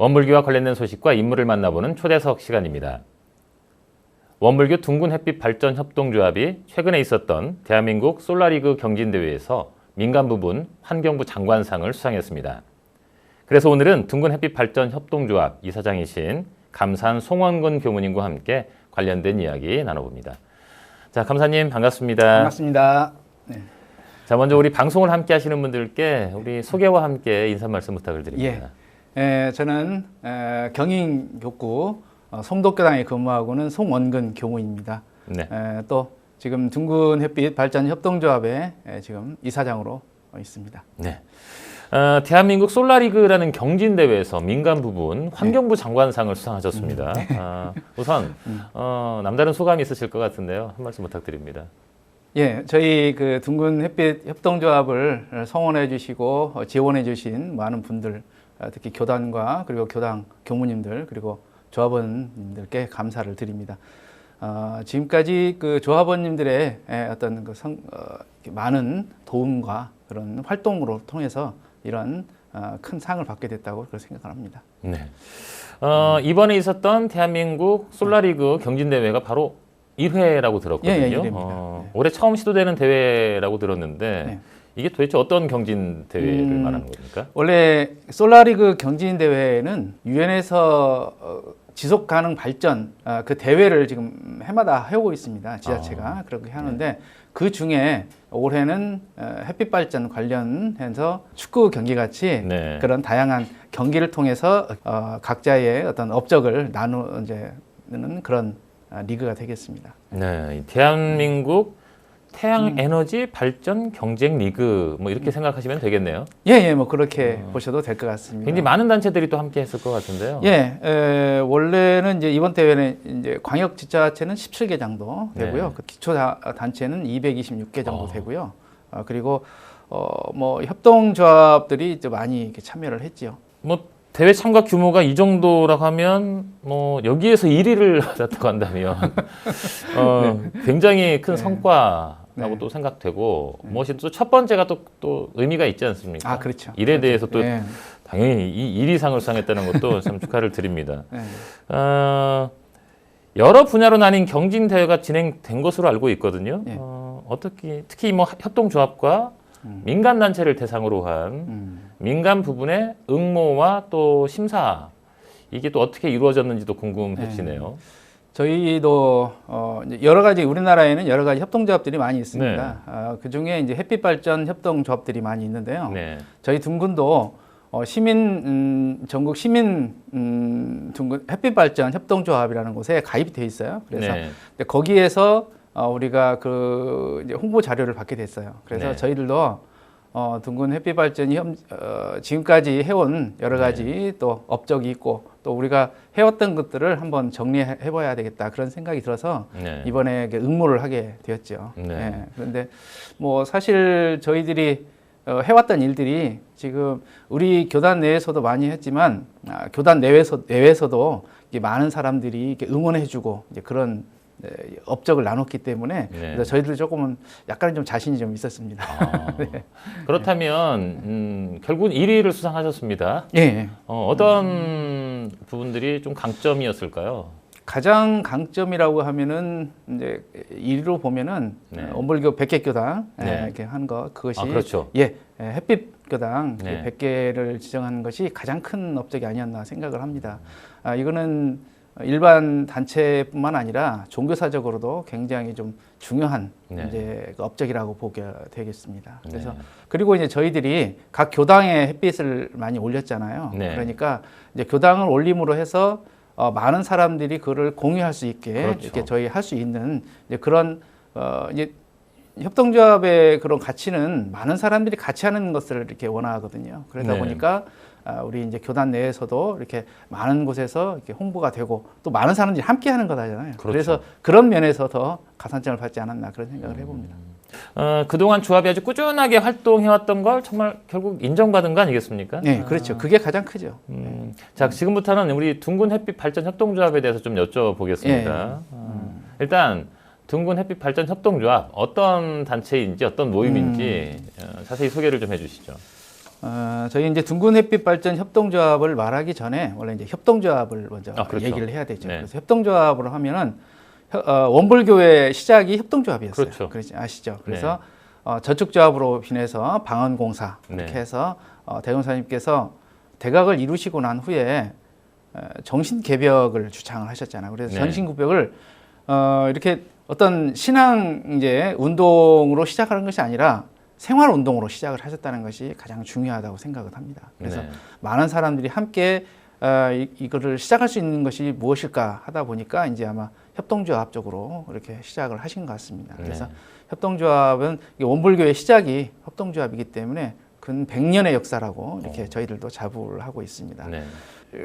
원불교와 관련된 소식과 인물을 만나보는 초대석 시간입니다. 원불교 둥근 햇빛 발전 협동조합이 최근에 있었던 대한민국 솔라리그 경진대회에서 민간 부분 환경부 장관상을 수상했습니다. 그래서 오늘은 둥근 햇빛 발전 협동조합 이사장이신 감산 송원근 교무님과 함께 관련된 이야기 나눠봅니다. 자, 감사님 반갑습니다. 반갑습니다. 네. 자, 먼저 우리 방송을 함께 하시는 분들께 우리 소개와 함께 인사 말씀 부탁을 드립니다. 저는 경인교구 송도교당에 근무하고는 송원근 교무입니다. 네. 또 지금 둥근 햇빛 발전 협동조합에 지금 이사장으로 있습니다. 네. 대한민국 솔라리그라는 경진대회에서 민간 부분 환경부 장관상을 수상하셨습니다. 우선 남다른 소감이 있으실 것 같은데요. 한 말씀 부탁드립니다. 예, 저희 그 둥근 햇빛 협동조합을 성원해 주시고 지원해 주신 많은 분들, 특히 교단과 그리고 교당 교무님들 그리고 조합원님들께 감사를 드립니다. 지금까지 그 조합원님들의 어떤 그 많은 도움과 그런 활동으로 통해서 이런 큰 상을 받게 됐다고 그렇게 생각을 합니다. 네. 이번에 있었던 대한민국 솔라리그 경진대회가 바로 1회라고 들었거든요. 예, 1회입니다. 올해 처음 시도되는 대회라고 들었는데 네. 이게 도대체 어떤 경진대회를 말하는 겁니까? 원래 솔라리그 경진대회는 유엔에서 지속 가능 발전 그 대회를 지금 해마다 해오고 있습니다. 지자체가 그렇게 하는데 그 중에 올해는 햇빛 발전 관련해서 축구 경기 같이 그런 다양한 경기를 통해서 각자의 어떤 업적을 나누는 그런 리그가 되겠습니다. 네, 대한민국 태양 에너지 발전 경쟁 리그 뭐 이렇게 생각하시면 되겠네요. 예, 뭐 그렇게 보셔도 될 것 같습니다. 굉장히 많은 단체들이 또 함께 했을 것 같은데요. 예, 원래는 이제 이번 대회는 이제 광역 지자체는 17개 정도 되고요. 네. 그 기초 단체는 226개 정도 되고요. 그리고 뭐 협동조합들이 이제 많이 이렇게 참여를 했지요. 뭐 대회 참가 규모가 이 정도라고 하면 뭐 여기에서 1위를 받았다고 한다면 굉장히 큰 성과라고 또 생각되고 무엇이 또 첫 번째가 또 의미가 있지 않습니까? 그렇죠. 일에 대해서 또 당연히 이 1위상을 수상했다는 것도 참 축하를 드립니다. 여러 분야로 나뉜 경진 대회가 진행된 것으로 알고 있거든요. 어떻게 특히 뭐 협동조합과 민간 단체를 대상으로 한 민간 부분의 응모와 또 심사 이게 또 어떻게 이루어졌는지도 궁금해지네요. 저희도 여러 가지 우리나라에는 여러 가지 협동조합들이 많이 있습니다. 그 중에 이제 햇빛 발전 협동조합들이 많이 있는데요. 저희 둥근도 전국 시민 둥근 햇빛 발전 협동조합이라는 곳에 가입이 돼 있어요. 그래서 거기에서 우리가 그 이제 홍보 자료를 받게 됐어요. 그래서 저희들도 둥근 햇빛 발전이 지금까지 해온 여러 가지 또 업적이 있고 또 우리가 해왔던 것들을 한번 정리해봐야 되겠다 그런 생각이 들어서 이번에 응모를 하게 되었죠. 그런데 뭐 사실 저희들이 해왔던 일들이 지금 우리 교단 내에서도 많이 했지만 교단 내외에서도 많은 사람들이 이렇게 응원해주고 이제 그런 업적을 나눴기 때문에 그래서 저희들 조금은 약간 좀 자신이 좀 있었습니다. 그렇다면 결국은 1위를 수상하셨습니다. 어떤 부분들이 좀 강점이었을까요? 가장 강점이라고 하면은 이제 1위로 보면은 원불교 100개 교당 이렇게 한 거 그것이 그렇죠. 햇빛 교당 100개를 지정하는 것이 가장 큰 업적이 아니었나 생각을 합니다. 이거는 일반 단체뿐만 아니라 종교사적으로도 굉장히 좀 중요한 이제 업적이라고 보게 되겠습니다. 그래서 그리고 이제 저희들이 각 교당에 햇빛을 많이 올렸잖아요. 그러니까 이제 교당을 올림으로 해서 많은 사람들이 그거를 공유할 수 있게 이렇게 저희 할 수 있는 이제 그런 이제 협동조합의 그런 가치는 많은 사람들이 같이 하는 것을 이렇게 원하거든요. 그러다 보니까 우리 이제 교단 내에서도 이렇게 많은 곳에서 이렇게 홍보가 되고 또 많은 사람들이 함께 하는 거잖아요. 그래서 그런 면에서 더 가산점을 받지 않았나 그런 생각을 해봅니다. 그동안 조합이 아주 꾸준하게 활동해왔던 걸 정말 결국 인정받은 거 아니겠습니까? 네, 그렇죠. 그게 가장 크죠. 자, 지금부터는 우리 둥근 햇빛 발전 협동조합에 대해서 좀 여쭤보겠습니다. 일단 둥근 햇빛 발전 협동조합 어떤 단체인지 어떤 모임인지 자세히 소개를 좀 해주시죠. 저희 이제 둥근 햇빛 발전 협동조합을 말하기 전에 원래 이제 협동조합을 먼저 그렇죠. 얘기를 해야 되죠. 네. 그래서 협동조합으로 하면은 원불교의 시작이 협동조합이었어요. 그렇죠. 그렇지 아시죠? 그래서 저축조합으로 인해서 방언공사 이렇게 네. 해서 대공사님께서 대각을 이루시고 난 후에 정신개벽을 주창을 하셨잖아요. 그래서 네. 정신개벽을 이렇게 어떤 신앙 이제 운동으로 시작하는 것이 아니라 생활 운동으로 시작을 하셨다는 것이 가장 중요하다고 생각을 합니다. 그래서 네. 많은 사람들이 함께 이거를 시작할 수 있는 것이 무엇일까 하다 보니까 이제 아마 협동조합 쪽으로 이렇게 시작을 하신 것 같습니다. 그래서 네. 협동조합은 원불교의 시작이 협동조합이기 때문에 근 100년의 역사라고 이렇게 저희들도 자부를 하고 있습니다. 네.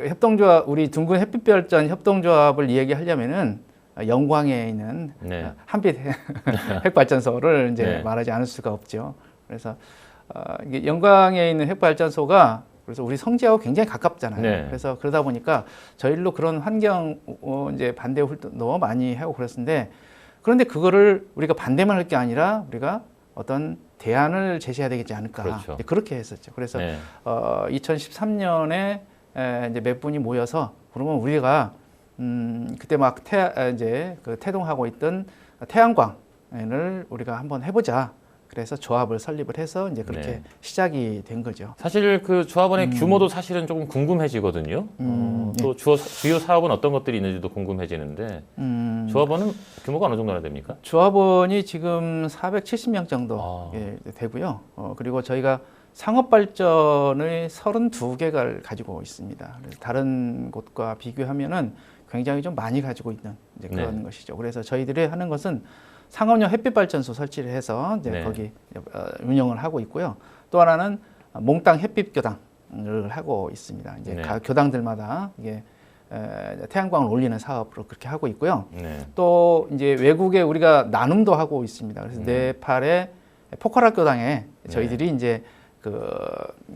협동조합, 우리 둥근 햇빛별전 협동조합을 이야기하려면은 영광에 있는 네. 한빛 핵발전소를 이제 네. 말하지 않을 수가 없죠. 그래서 이게 영광에 있는 핵발전소가 그래서 우리 성지하고 굉장히 가깝잖아요. 네. 그래서 그러다 보니까 저희로 그런 환경 이제 반대 활동도 많이 하고 그랬는데 그런데 그거를 우리가 반대만 할 게 아니라 우리가 어떤 대안을 제시해야 되겠지 않을까. 그렇죠. 그렇게 했었죠. 그래서 네. 2013년에 이제 몇 분이 모여서 그러면 우리가 그때 막 이제 그 태동하고 있던 태양광을 우리가 한번 해보자. 그래서 조합을 설립을 해서 이제 그렇게 네. 시작이 된 거죠. 사실 그 조합원의 규모도 사실은 조금 궁금해지거든요. 또 주요 사업은 어떤 것들이 있는지도 궁금해지는데 조합원은 규모가 어느 정도나 됩니까? 조합원이 지금 470명 정도 되고요. 그리고 저희가 상업발전의 32개를 가지고 있습니다. 그래서 다른 곳과 비교하면은 굉장히 좀 많이 가지고 있는 이제 그런 것이죠. 그래서 저희들이 하는 것은 상업용 햇빛발전소 설치를 해서 이제 거기 운영을 하고 있고요. 또 하나는 몽땅 햇빛교당을 하고 있습니다. 이제 각 교당들마다 이게 태양광을 올리는 사업으로 그렇게 하고 있고요. 또 이제 외국에 우리가 나눔도 하고 있습니다. 그래서 네팔의 포카라 교당에 저희들이 이제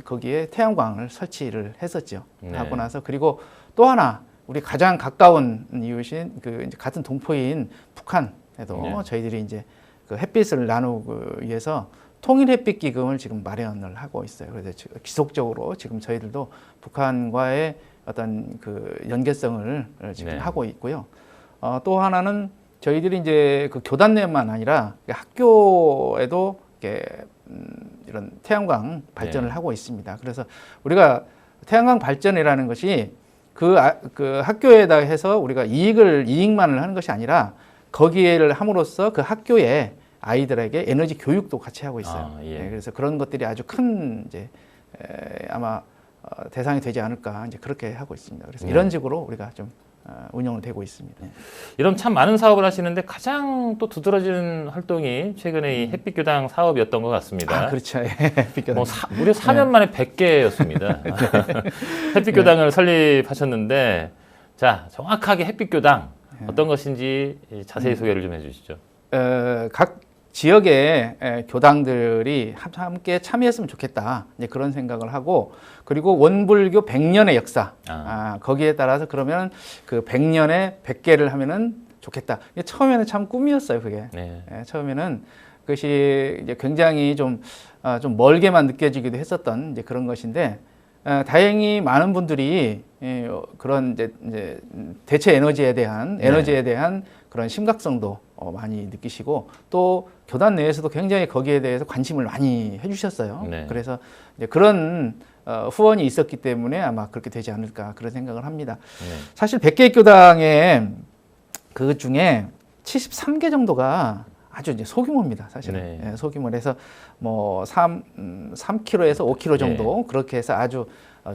거기에 태양광을 설치를 했었죠. 하고 나서 그리고 또 하나 우리 가장 가까운 이웃인 이제 같은 동포인 북한에도 저희들이 이제 그 햇빛을 나누기 위해서 통일 햇빛 기금을 지금 마련을 하고 있어요. 그래서 지속적으로 지금 저희들도 북한과의 어떤 그 연계성을 지금 하고 있고요. 또 하나는 저희들이 이제 그 교단 내만 아니라 학교에도 이렇게 이런 태양광 발전을 하고 있습니다. 그래서 우리가 태양광 발전이라는 것이 그 학교에다 해서 우리가 이익만을 하는 것이 아니라 거기에를 함으로써 그 학교에 아이들에게 에너지 교육도 같이 하고 있어요. 그래서 그런 것들이 아주 큰 이제 아마 대상이 되지 않을까 이제 그렇게 하고 있습니다. 그래서 이런 식으로 우리가 좀 운영을 되고 있습니다. 이런 참 많은 사업을 하시는데 가장 또 두드러지는 활동이 최근에 이 햇빛교당 사업이었던 것 같습니다. 그렇죠. 햇빛교당. 무려 4년 만에 100개였습니다. 햇빛교당을 설립하셨는데 자 정확하게 햇빛교당 어떤 것인지 자세히 소개를 좀 해주시죠. 각 지역의 교당들이 함께 참여했으면 좋겠다. 이제 그런 생각을 하고 그리고 원불교 100년의 역사 거기에 따라서 그러면 그 100년에 100개를 하면은 좋겠다. 처음에는 참 꿈이었어요. 그게 처음에는 그것이 이제 굉장히 좀 멀게만 느껴지기도 했었던 이제 그런 것인데 다행히 많은 분들이 그런 이제 대체 에너지에 대한 그런 심각성도 많이 느끼시고 또 교단 내에서도 굉장히 거기에 대해서 관심을 많이 해주셨어요. 그래서 이제 그런 후원이 있었기 때문에 아마 그렇게 되지 않을까 그런 생각을 합니다. 사실 100개 교당에 그 중에 73개 정도가 아주 이제 소규모입니다. 사실은 소규모로 뭐 3kg에서 5kg 정도 그렇게 해서 아주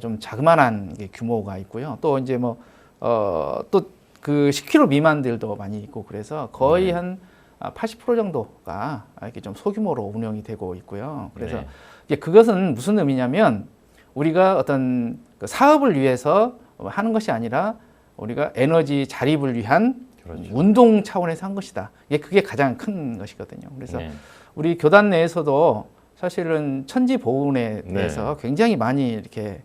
좀 자그마한 규모가 있고요. 또 이제 뭐 또 그 10kg 미만들도 많이 있고 그래서 거의 한 80% 정도가 이렇게 좀 소규모로 운영이 되고 있고요. 그래서 이제 그것은 무슨 의미냐면 우리가 어떤 그 사업을 위해서 하는 것이 아니라 우리가 에너지 자립을 위한 운동 차원에서 한 것이다. 그게 가장 큰 것이거든요. 그래서 우리 교단 내에서도 사실은 천지 보훈에 대해서 굉장히 많이 이렇게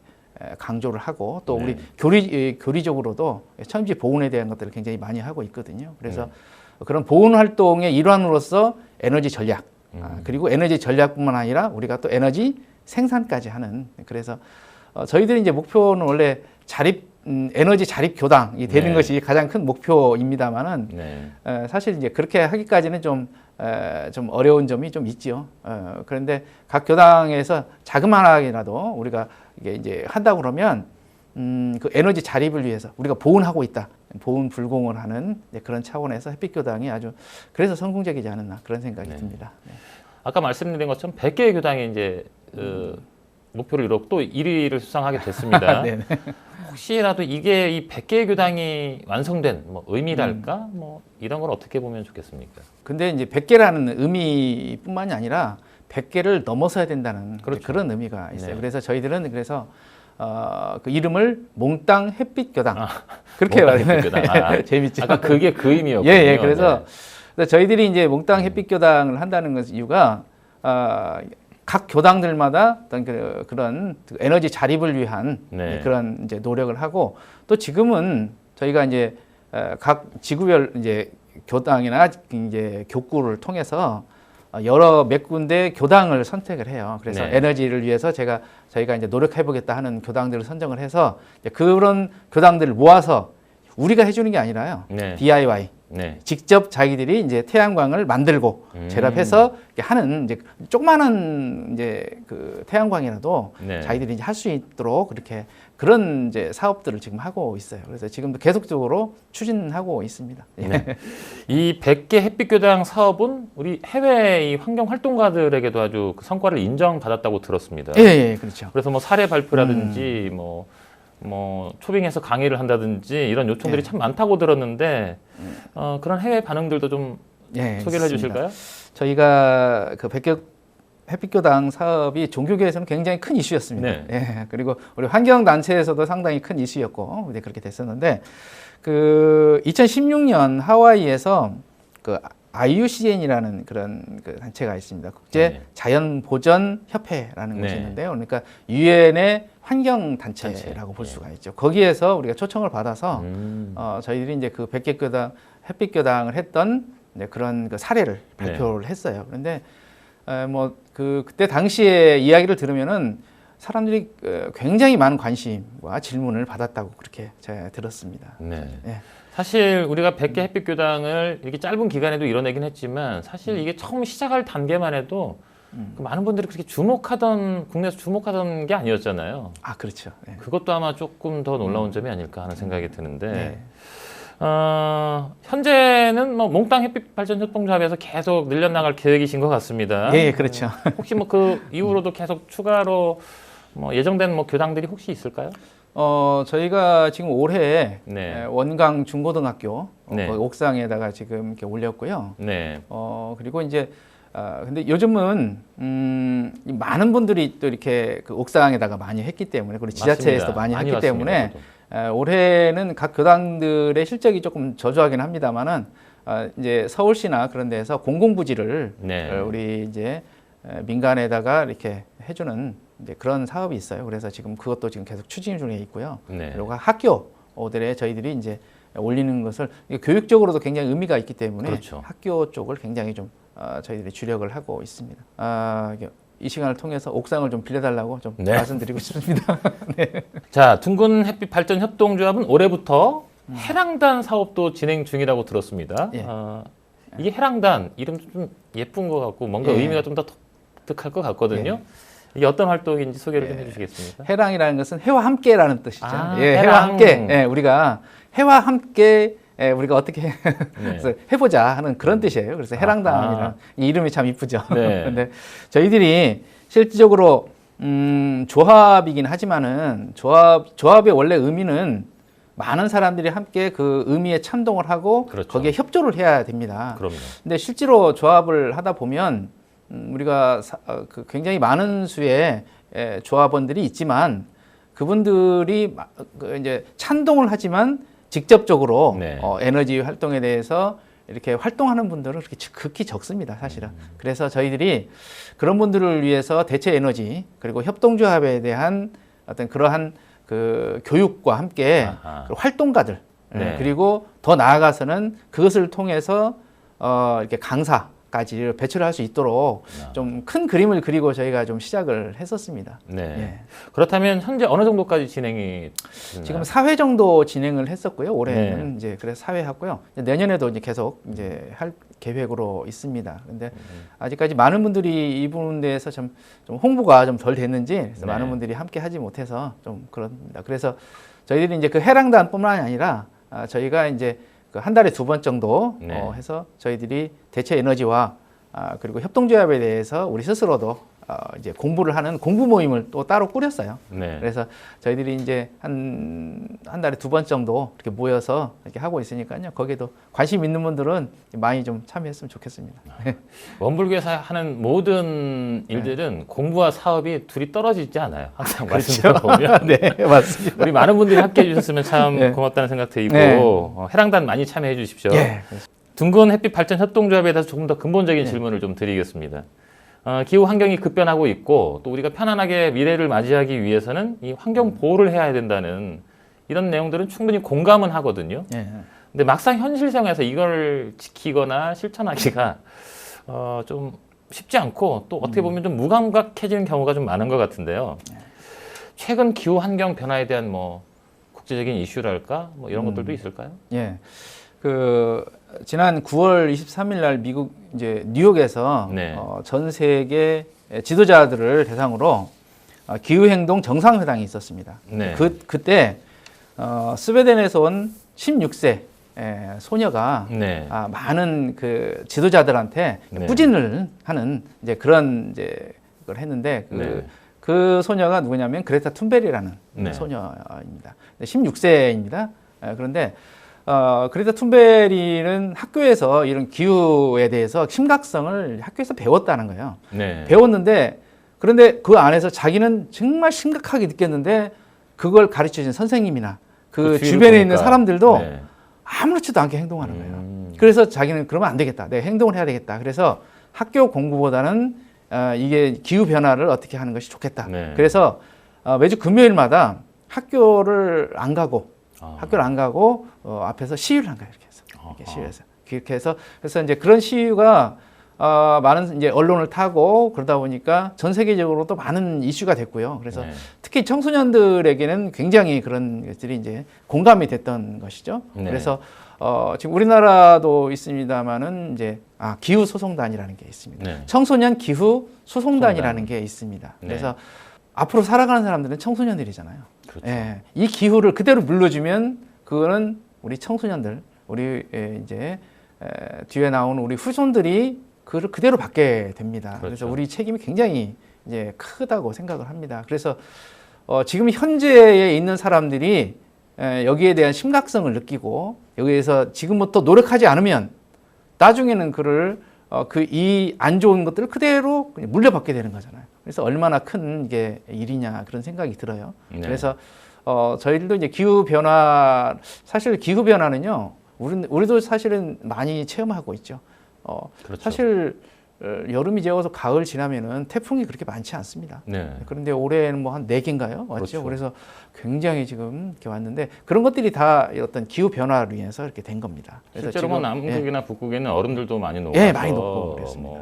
강조를 하고 또 우리 교리적으로도 천지 보훈에 대한 것들을 굉장히 많이 하고 있거든요. 그래서 그런 보훈 활동의 일환으로서 에너지 전략 그리고 에너지 전략뿐만 아니라 우리가 또 에너지 생산까지 하는. 그래서 저희들이 이제 목표는 원래 에너지 자립 교당이 되는 네. 것이 가장 큰 목표입니다만은 네. 사실 이제 그렇게 하기까지는 좀 어려운 점이 좀 있죠. 그런데 각 교당에서 자그마하게라도 우리가 이게 이제 한다고 그러면 그 에너지 자립을 위해서 우리가 보온하고 있다. 보온 불공을 하는 그런 차원에서 햇빛 교당이 아주 그래서 성공적이지 않았나 그런 생각이 네. 듭니다. 네. 아까 말씀드린 것처럼 100개의 교당이 이제 목표를 이뤘고 또 1위를 수상하게 됐습니다. 네. 혹시라도 이게 이 100개의 교당이 완성된 뭐 의미랄까? 뭐 이런 걸 어떻게 보면 좋겠습니까? 근데 이제 100개라는 의미뿐만이 아니라 100개를 넘어서야 된다는 그렇죠. 그런 의미가 있어요. 네. 그래서 저희들은 그래서 그 이름을 몽땅 햇빛 교당 그렇게 말해요. 재밌죠. 아까 그게 그 의미였군요. 예. 그래서 저희들이 이제 몽땅 햇빛 교당을 한다는 것은 이유가 각 교당들마다 어떤 그런 에너지 자립을 위한 네. 그런 이제 노력을 하고 또 지금은 저희가 이제 각 지구별 이제 교당이나 이제 교구를 통해서 여러 몇 군데 교당을 선택을 해요. 그래서 네. 에너지를 위해서 저희가 이제 노력해보겠다 하는 교당들을 선정을 해서 그런 교당들을 모아서 우리가 해주는 게 아니라요. 네. DIY. 네. 직접 자기들이 이제 태양광을 만들고 제랍해서 하는 이제 조그마한 이제 그 태양광이라도 네. 자기들이 이제 할 수 있도록 그렇게 그런 이제 사업들을 지금 하고 있어요. 그래서 지금도 계속적으로 추진하고 있습니다. 네. 이 100개 햇빛교당 사업은 우리 해외 이 환경 활동가들에게도 아주 그 성과를 인정받았다고 들었습니다. 예, 그렇죠. 그래서 뭐 사례 발표라든지 뭐 초빙해서 강의를 한다든지 이런 요청들이 참 많다고 들었는데 그런 해외 반응들도 좀 소개를 해주실까요? 저희가 그 햇빛교당 사업이 종교계에서는 굉장히 큰 이슈였습니다. 네. 예, 그리고 우리 환경단체에서도 상당히 큰 이슈였고 이제 그렇게 됐었는데 그 2016년 하와이에서 그 IUCN이라는 그런 그 단체가 있습니다. 국제 자연 보전 협회라는 곳이 있는데요. 그러니까 유엔의 환경 단체라고 볼 수가 있죠. 거기에서 우리가 초청을 받아서 저희들이 이제 그 100개 교당 햇빛 교당을 했던 그런 그 사례를 발표를 했어요. 그런데 뭐 그때 당시에 이야기를 들으면은 사람들이 굉장히 많은 관심과 질문을 받았다고 그렇게 제가 들었습니다. 네. 사실 우리가 100개 햇빛 교당을 이렇게 짧은 기간에도 이뤄내긴 했지만 사실 이게 처음 시작할 단계만 해도 그 많은 분들이 그렇게 국내에서 주목하던 게 아니었잖아요. 아, 그렇죠. 네. 그것도 아마 조금 더 놀라운 점이 아닐까 하는 생각이 드는데 현재는 뭐 몽땅 햇빛 발전 협동조합에서 계속 늘려나갈 계획이신 것 같습니다. 예, 그렇죠. 혹시 뭐 그 이후로도 계속 추가로 뭐 예정된 뭐 교당들이 혹시 있을까요? 저희가 지금 올해 네. 원광 중고등학교 네. 거기 옥상에다가 지금 이렇게 올렸고요. 네. 그리고 이제 근데 요즘은 많은 분들이 또 이렇게 그 옥상에다가 많이 했기 때문에 그리고 지자체에서도 많이 했기 왔습니다, 때문에 올해는 각 교당들의 실적이 조금 저조하긴 합니다만은 이제 서울시나 그런 데서 공공부지를 우리 이제 민간에다가 이렇게 해주는 이제 그런 사업이 있어요. 그래서 지금 그것도 지금 계속 추진 중에 있고요. 그리고 학교들에 저희들이 이제 올리는 것을 교육적으로도 굉장히 의미가 있기 때문에 학교 쪽을 굉장히 좀 저희들이 주력을 하고 있습니다. 이 시간을 통해서 옥상을 좀 빌려달라고 좀 말씀드리고 싶습니다. 네. 자, 둥근 햇빛 발전 협동조합은 올해부터 해랑단 사업도 진행 중이라고 들었습니다. 이게 해랑단 이름도 좀 예쁜 것 같고 뭔가 의미가 좀 더 독특할 것 같거든요. 이게 어떤 활동인지 소개를 좀 해주시겠습니까? 해랑이라는 것은 해와 함께라는 뜻이죠. 해와 함께. 우리가 해와 함께 우리가 어떻게 그래서 해보자 하는 그런 뜻이에요. 그래서 해랑단이라는 이 이름이 참 이쁘죠. 그런데 저희들이 실질적으로 조합이긴 하지만은 조합의 원래 의미는 많은 사람들이 함께 그 의미에 찬동을 하고 거기에 협조를 해야 됩니다. 근데 실제로 조합을 하다 보면 우리가 굉장히 많은 수의 조합원들이 있지만 그분들이 이제 찬동을 하지만 직접적으로 에너지 활동에 대해서 이렇게 활동하는 분들은 그렇게 극히 적습니다, 사실은. 그래서 저희들이 그런 분들을 위해서 대체 에너지 그리고 협동조합에 대한 어떤 그러한 그 교육과 함께 그 활동가들 그리고 더 나아가서는 그것을 통해서 이렇게 강사 까지 배출을 할 수 있도록 좀 큰 그림을 그리고 저희가 좀 시작을 했었습니다. 네. 예. 그렇다면 현재 어느 정도까지 진행이 됐나요? 지금 4회 정도 진행을 했었고요. 올해는 이제 그래서 4회 했고요. 내년에도 이제 계속 이제 할 계획으로 있습니다. 근데 아직까지 많은 분들이 이 부분에서 좀 홍보가 좀 덜 됐는지 그래서 많은 분들이 함께 하지 못해서 좀 그렇습니다. 그래서 저희들이 이제 그 해랑단뿐만 아니라 저희가 이제 그 한 달에 2번 정도 해서 저희들이 대체 에너지와 그리고 협동조합에 대해서 우리 스스로도 이제 공부를 하는 공부 모임을 또 따로 꾸렸어요. 네. 그래서 저희들이 이제 한 달에 2번 정도 이렇게 모여서 이렇게 하고 있으니까요. 거기에도 관심 있는 분들은 많이 좀 참여했으면 좋겠습니다. 원불교에서 하는 모든 일들은 공부와 사업이 둘이 떨어지지 않아요. 항상 그렇죠. 말씀 들어보면. 네, 맞습니다. 우리 많은 분들이 함께 해주셨으면 참 고맙다는 생각 들고 해랑단 많이 참여해 주십시오. 둥근 햇빛 발전 협동조합에 대해서 조금 더 근본적인 질문을 좀 드리겠습니다. 기후 환경이 급변하고 있고 또 우리가 편안하게 미래를 맞이하기 위해서는 이 환경 보호를 해야 된다는 이런 내용들은 충분히 공감은 하거든요. 근데 막상 현실생활에서 이걸 지키거나 실천하기가 좀 쉽지 않고 또 어떻게 보면 좀 무감각해지는 경우가 좀 많은 것 같은데요. 최근 기후 환경 변화에 대한 뭐 국제적인 이슈랄까 뭐 이런 것들도 있을까요? 예. 지난 9월 23일 날 미국 이제 뉴욕에서 전 세계 지도자들을 대상으로 기후행동 정상회담이 있었습니다. 그때 스웨덴에서 온 16세 소녀가 많은 그 지도자들한테 부진을 하는 이제 그런 이제 걸 했는데 그 소녀가 누구냐면 그레타 툰베리라는 소녀입니다. 16세입니다. 그런데 그레타 툰베리는 학교에서 이런 기후에 대해서 심각성을 학교에서 배웠다는 거예요. 배웠는데 그런데 그 안에서 자기는 정말 심각하게 느꼈는데 그걸 가르쳐준 선생님이나 그 주변에 있는 사람들도 아무렇지도 않게 행동하는 거예요. 그래서 자기는 그러면 안 되겠다. 내가 행동을 해야 되겠다. 그래서 학교 공부보다는 이게 기후 변화를 어떻게 하는 것이 좋겠다. 그래서 매주 금요일마다 학교를 안 가고 앞에서 시위를 한 거예요. 이렇게 해서. 시위해서. 그렇게 해서 그래서 이제 그런 시위가 많은 이제 언론을 타고 그러다 보니까 전 세계적으로 또 많은 이슈가 됐고요. 그래서 특히 청소년들에게는 굉장히 그런 것들이 이제 공감이 됐던 것이죠. 그래서 지금 우리나라도 있습니다만은 이제 기후 소송단이라는 게 있습니다. 청소년 기후 소송단이라는 게 있습니다. 그래서 앞으로 살아가는 사람들은 청소년들이잖아요. 그렇죠. 이 기후를 그대로 물려주면 그거는 우리 청소년들, 우리 이제 뒤에 나오는 우리 후손들이 그걸 그대로 받게 됩니다. 그래서 우리 책임이 굉장히 이제 크다고 생각을 합니다. 그래서 지금 현재에 있는 사람들이 여기에 대한 심각성을 느끼고 여기에서 지금부터 노력하지 않으면 나중에는 그를 이 안 좋은 것들을 그대로 물려받게 되는 거잖아요. 그래서 얼마나 큰 이게 일이냐 그런 생각이 들어요. 그래서 저희들도 이제 기후 변화 사실 기후 변화는요 우리도 사실은 많이 체험하고 있죠. 사실 여름이 지나서 가을 지나면은 태풍이 그렇게 많지 않습니다. 그런데 올해는 뭐 한 4개인가요? 왔죠. 그래서 굉장히 지금 이렇게 왔는데 그런 것들이 다 어떤 기후 변화로 인해서 이렇게 된 겁니다. 실제로 뭐 남극이나 북극에는 얼음들도 많이 녹아서 많이 녹고 그랬습니다.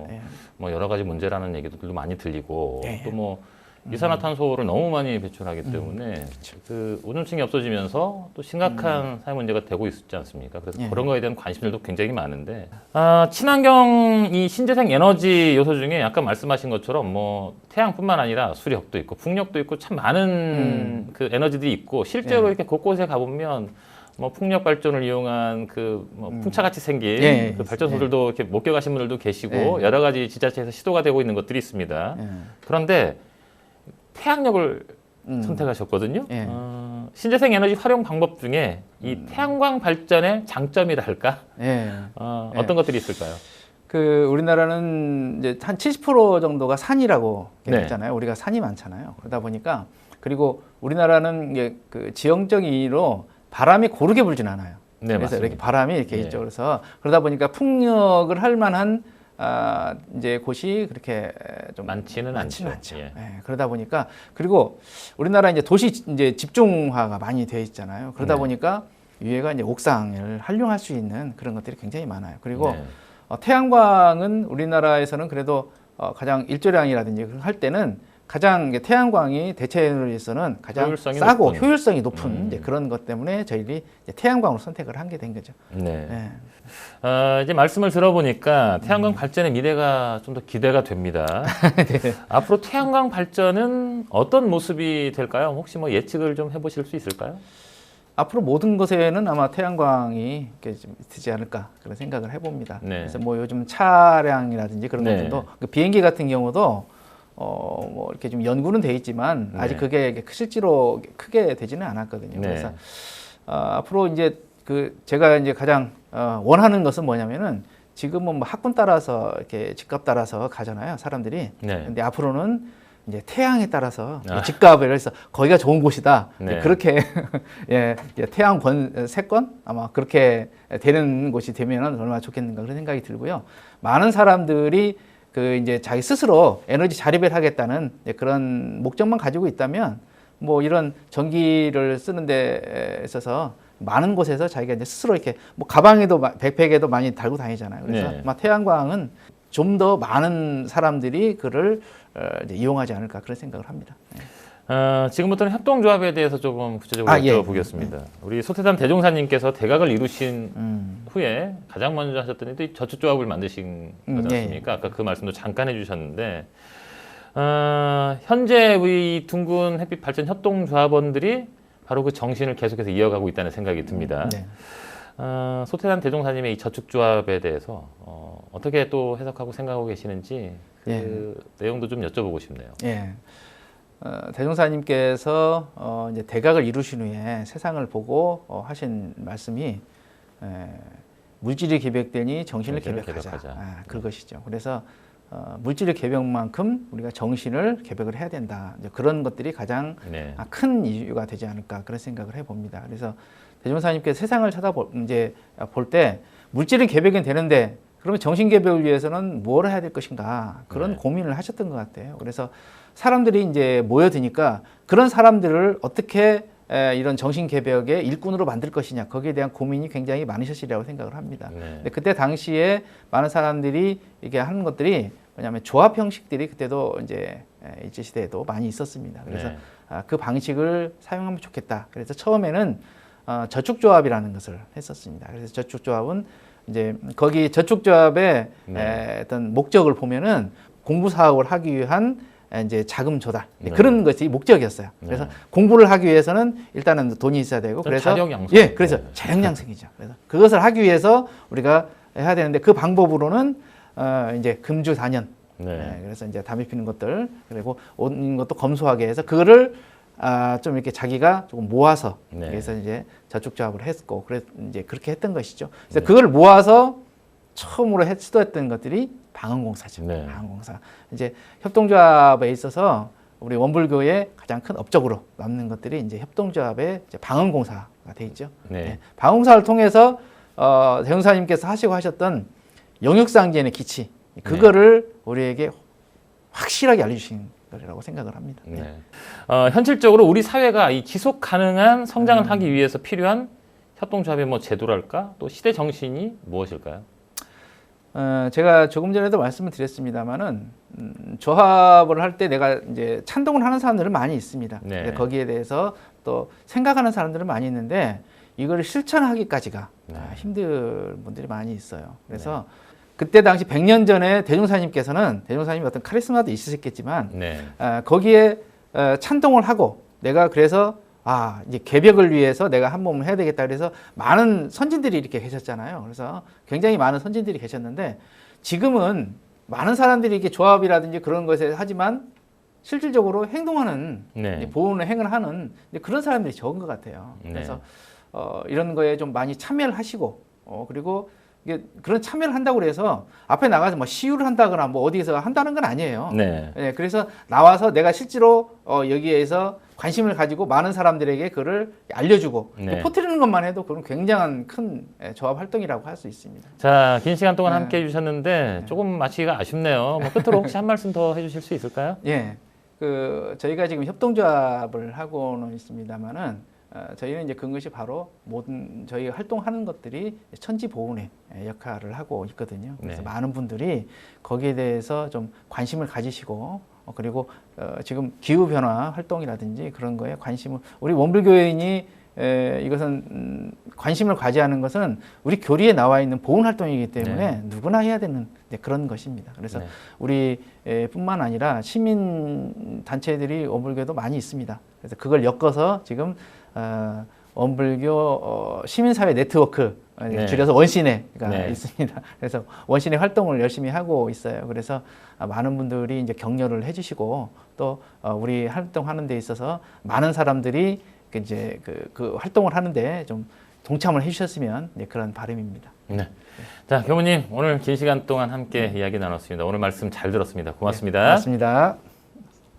뭐 여러 가지 문제라는 얘기들도 많이 들리고 또 뭐 이산화탄소를 너무 많이 배출하기 때문에 그 오존층이 없어지면서 또 심각한 사회 문제가 되고 있지 않습니까? 그래서 그런 거에 대한 관심들도 굉장히 많은데 친환경 이 신재생 에너지 요소 중에 아까 말씀하신 것처럼 뭐 태양뿐만 아니라 수력도 있고 풍력도 있고 참 많은 그 에너지들이 있고 실제로 이렇게 곳곳에 가보면 뭐 풍력 발전을 이용한 뭐 풍차같이 생긴 그 발전소들도 이렇게 목격하신 분들도 계시고 여러 가지 지자체에서 시도가 되고 있는 것들이 있습니다. 그런데 태양력을 선택하셨거든요. 신재생 에너지 활용 방법 중에 이 태양광 발전의 장점이랄까? 어떤 것들이 있을까요? 우리나라는 이제 한 70% 정도가 산이라고 했잖아요. 우리가 산이 많잖아요. 그러다 보니까 그리고 우리나라는 이게 그 지형적인 이유로 바람이 고르게 불진 않아요. 그래서 맞습니다. 이렇게 바람이 이렇게 있죠. 그래서 그러다 보니까 풍력을 할 만한 이제 곳이 그렇게 좀 많지는 않죠. 그러다 보니까 그리고 우리나라 이제 도시 이제 집중화가 많이 돼 있잖아요. 그러다 보니까 위에가 이제 옥상을 활용할 수 있는 그런 것들이 굉장히 많아요. 그리고 태양광은 우리나라에서는 그래도 가장 일조량이라든지 할 때는 가장 태양광이 대체 에너지에서는 가장 효율성이 싸고 높은. 효율성이 높은 이제 그런 것 때문에 저희들이 이제 태양광으로 선택을 한 게 된 거죠. 네. 네. 이제 말씀을 들어보니까 태양광 발전의 미래가 좀 더 기대가 됩니다. 네. 앞으로 태양광 발전은 어떤 모습이 될까요? 혹시 뭐 예측을 좀 해보실 수 있을까요? 앞으로 모든 것에는 아마 태양광이 이렇게 좀 되지 않을까 그런 생각을 해봅니다. 네. 그래서 뭐 요즘 차량이라든지 그런 네. 것들도 그 비행기 같은 경우도 뭐 이렇게 좀 연구는 돼 있지만 아직 네. 그게 실제로 크게 되지는 않았거든요. 네. 그래서 앞으로 이제 제가 이제 가장 원하는 것은 뭐냐면은 지금은 뭐 학군 따라서 이렇게 집값 따라서 가잖아요, 사람들이. 네. 근데 앞으로는 이제 태양에 따라서 아. 집값을 해서 거기가 좋은 곳이다. 네. 그렇게 예, 태양 세권 아마 그렇게 되는 곳이 되면은 얼마나 좋겠는가 그런 생각이 들고요. 많은 사람들이 이제 자기 스스로 에너지 자립을 하겠다는 그런 목적만 가지고 있다면 뭐 이런 전기를 쓰는 데 있어서 많은 곳에서 자기가 이제 스스로 이렇게 뭐 가방에도 백팩에도 많이 달고 다니잖아요. 그래서 네. 아마 태양광은 좀 더 많은 사람들이 그를 이제 이용하지 않을까 그런 생각을 합니다. 네. 지금부터는 협동조합에 대해서 조금 구체적으로 예. 여쭤보겠습니다. 우리 소태산 대종사님께서 대각을 이루신 후에 가장 먼저 하셨던 일이 저축조합을 만드신 거지 않습니까? 아까 그 말씀도 잠깐 해주셨는데 현재 우리 둥근 햇빛 발전 협동조합원들이 바로 그 정신을 계속해서 이어가고 있다는 생각이 듭니다. 네. 소태산 대종사님의 이 저축조합에 대해서 어떻게 또 해석하고 생각하고 계시는지 그 내용도 좀 여쭤보고 싶네요. 예. 대종사님께서 이제 대각을 이루신 후에 세상을 보고 하신 말씀이 물질이 개벽되니 정신을 개벽하자. 그것이죠. 그래서 물질의 개벽만큼 우리가 정신을 개벽을 해야 된다. 이제 그런 것들이 가장 큰 이유가 되지 않을까 그런 생각을 해봅니다. 그래서 대종사님께서 세상을 볼 때 물질은 개벽이 되는데 그러면 정신 개벽을 위해서는 뭘 해야 될 것인가 그런 고민을 하셨던 것 같아요. 그래서 사람들이 이제 모여드니까 그런 사람들을 어떻게 이런 정신 개벽의 일꾼으로 만들 것이냐 거기에 대한 고민이 굉장히 많으셨으리라고 생각을 합니다. 근데 그때 당시에 많은 사람들이 이게 하는 것들이 뭐냐면 조합 형식들이 그때도 이제 일제 시대에도 많이 있었습니다. 그래서 그 방식을 사용하면 좋겠다. 그래서 처음에는 저축조합이라는 것을 했었습니다. 그래서 저축조합은 이제 거기 저축조합의 어떤 목적을 보면은 공부 사업을 하기 위한 이제 자금 조달 그런 것이 목적이었어요. 그래서 공부를 하기 위해서는 일단은 돈이 있어야 되고 그래서 자력 양성. 그래서 자력 양성이죠. 그래서 그것을 하기 위해서 우리가 해야 되는데 그 방법으로는 이제 금주 4년. 그래서 이제 담배 피는 것들 그리고 옷 입는 것도 검소하게 해서 그거를 좀 이렇게 자기가 조금 모아서 그래서 이제 저축조합을 했고 그래서 이제 그렇게 했던 것이죠. 그래서 그걸 모아서 처음으로 시도했던 것들이 방언공사죠. 방언공사. 이제 협동조합에 있어서 우리 원불교의 가장 큰 업적으로 남는 것들이 이제 협동조합의 이제 방언공사가 돼 있죠. 방언공사를 통해서 대종사님께서 하시고 하셨던 영육상제의 기치 그거를 우리에게 확실하게 알려주신 거라고 생각을 합니다. 현실적으로 우리 사회가 이 지속 가능한 성장을 하기 위해서 필요한 협동조합의 뭐 제도랄까 또 시대 정신이 무엇일까요? 제가 조금 전에도 말씀을 드렸습니다만은 조합을 할 때 내가 이제 찬동을 하는 사람들은 많이 있습니다. 거기에 대해서 또 생각하는 사람들은 많이 있는데 이걸 실천하기까지가 힘든 분들이 많이 있어요. 그래서 그때 당시 100년 전에 대종사님께서는 대종사님이 어떤 카리스마도 있으셨겠지만 거기에 찬동을 하고 내가 그래서 이제 개벽을 위해서 내가 한 몸을 해야 되겠다 그래서 많은 선진들이 이렇게 계셨잖아요. 그래서 굉장히 많은 선진들이 계셨는데 지금은 많은 사람들이 이렇게 조합이라든지 그런 것에 하지만 실질적으로 행동하는 보훈을 행을 하는 그런 사람들이 적은 것 같아요. 그래서 이런 거에 좀 많이 참여를 하시고 그리고 이게 그런 참여를 한다고 해서 앞에 나가서 뭐 시위를 한다거나 뭐 어디에서 한다는 건 아니에요. 그래서 나와서 내가 실제로 여기에서 관심을 가지고 많은 사람들에게 그를 알려주고 퍼뜨리는 것만 해도 그건 굉장한 큰 조합 활동이라고 할 수 있습니다. 자, 긴 시간 동안 함께 해주셨는데 조금 마치기가 아쉽네요. 뭐 끝으로 혹시 한 말씀 더 해주실 수 있을까요? 저희가 지금 협동조합을 하고는 있습니다만은 저희는 이제 그것이 바로 모든 저희 활동하는 것들이 천지보훈의 역할을 하고 있거든요. 그래서 네. 많은 분들이 거기에 대해서 좀 관심을 가지시고 그리고 지금 기후변화 활동이라든지 그런 거에 관심을 우리 원불교인이 이것은 관심을 가지하는 것은 우리 교리에 나와 있는 보훈 활동이기 때문에 누구나 해야 되는 그런 것입니다. 그래서 우리 뿐만 아니라 시민 단체들이 원불교도 많이 있습니다. 그래서 그걸 엮어서 지금 원불교 시민사회 네트워크 줄여서 원시내가 있습니다. 그래서 원시내 활동을 열심히 하고 있어요. 그래서 많은 분들이 이제 격려를 해주시고 또 우리 활동하는 데 있어서 많은 사람들이 이제 그 활동을 하는데 좀 동참을 해주셨으면 그런 바람입니다. 네. 자, 교무님 오늘 긴 시간 동안 함께 이야기 나눴습니다. 오늘 말씀 잘 들었습니다. 고맙습니다. 고맙습니다.